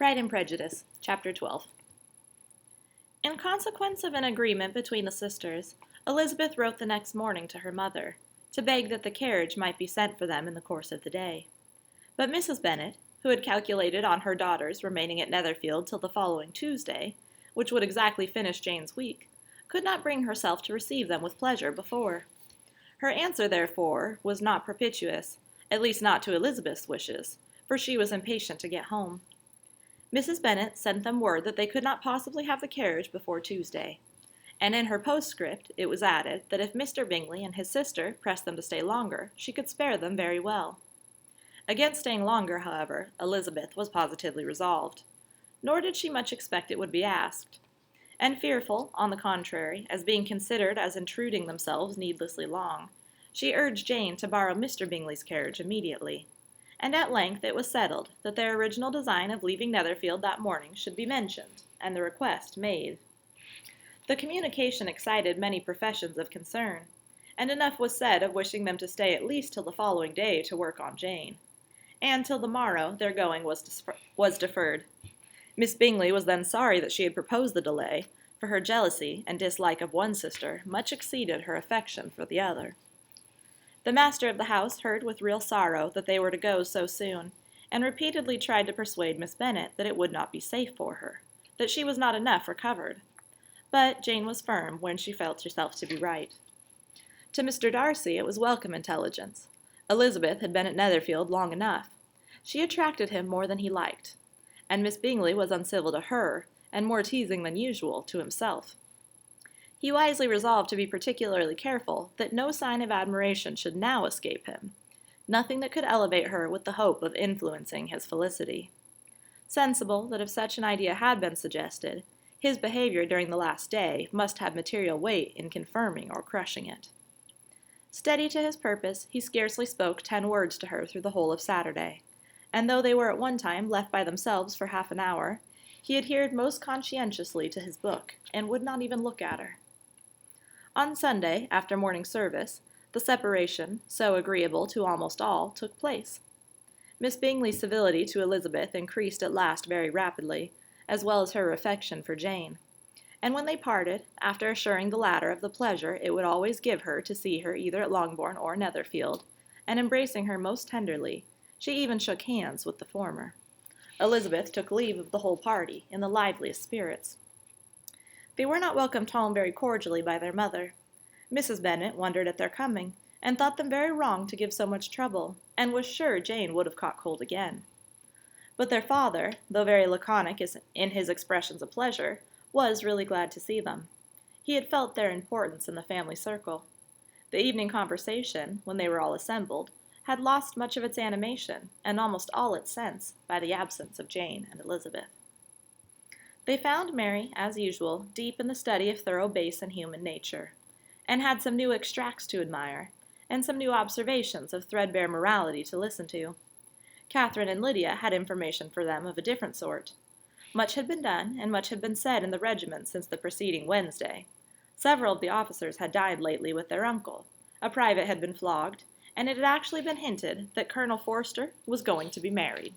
Pride and Prejudice, Chapter 12. In consequence of an agreement between the sisters, Elizabeth wrote the next morning to her mother, to beg that the carriage might be sent for them in the course of the day. But Mrs. Bennet, who had calculated on her daughters remaining at Netherfield till the following Tuesday, which would exactly finish Jane's week, could not bring herself to receive them with pleasure before. Her answer, therefore, was not propitious, at least not to Elizabeth's wishes, for she was impatient to get home. Mrs. Bennet sent them word that they could not possibly have the carriage before Tuesday, and in her postscript it was added that if Mr. Bingley and his sister pressed them to stay longer, she could spare them very well. Against staying longer, however, Elizabeth was positively resolved, nor did she much expect it would be asked, and fearful, on the contrary, as being considered as intruding themselves needlessly long, she urged Jane to borrow Mr. Bingley's carriage immediately. And at length it was settled that their original design of leaving Netherfield that morning should be mentioned, and the request made. The communication excited many professions of concern, and enough was said of wishing them to stay at least till the following day to work on Jane, and till the morrow their going was deferred. Miss Bingley was then sorry that she had proposed the delay, for her jealousy and dislike of one sister much exceeded her affection for the other. The master of the house heard with real sorrow that they were to go so soon, and repeatedly tried to persuade Miss Bennet that it would not be safe for her, that she was not enough recovered. But Jane was firm when she felt herself to be right. To Mr. Darcy it was welcome intelligence. Elizabeth had been at Netherfield long enough. She attracted him more than he liked, and Miss Bingley was uncivil to her, and more teasing than usual to himself. He wisely resolved to be particularly careful that no sign of admiration should now escape him, nothing that could elevate her with the hope of influencing his felicity. Sensible that if such an idea had been suggested, his behavior during the last day must have material weight in confirming or crushing it. Steady to his purpose, he scarcely spoke 10 words to her through the whole of Saturday, and though they were at one time left by themselves for half an hour, he adhered most conscientiously to his book, and would not even look at her. On Sunday, after morning service, the separation, so agreeable to almost all, took place. Miss Bingley's civility to Elizabeth increased at last very rapidly, as well as her affection for Jane, and when they parted, after assuring the latter of the pleasure it would always give her to see her either at Longbourn or Netherfield, and embracing her most tenderly, she even shook hands with the former. Elizabeth took leave of the whole party in the liveliest spirits. They were not welcomed home very cordially by their mother. Mrs. Bennet wondered at their coming, and thought them very wrong to give so much trouble, and was sure Jane would have caught cold again. But their father, though very laconic in his expressions of pleasure, was really glad to see them. He had felt their importance in the family circle. The evening conversation, when they were all assembled, had lost much of its animation, and almost all its sense, by the absence of Jane and Elizabeth. They found Mary, as usual, deep in the study of thorough base and human nature, and had some new extracts to admire, and some new observations of threadbare morality to listen to. Catherine and Lydia had information for them of a different sort. Much had been done, and much had been said in the regiment since the preceding Wednesday. Several of the officers had dined lately with their uncle. A private had been flogged, and it had actually been hinted that Colonel Forster was going to be married.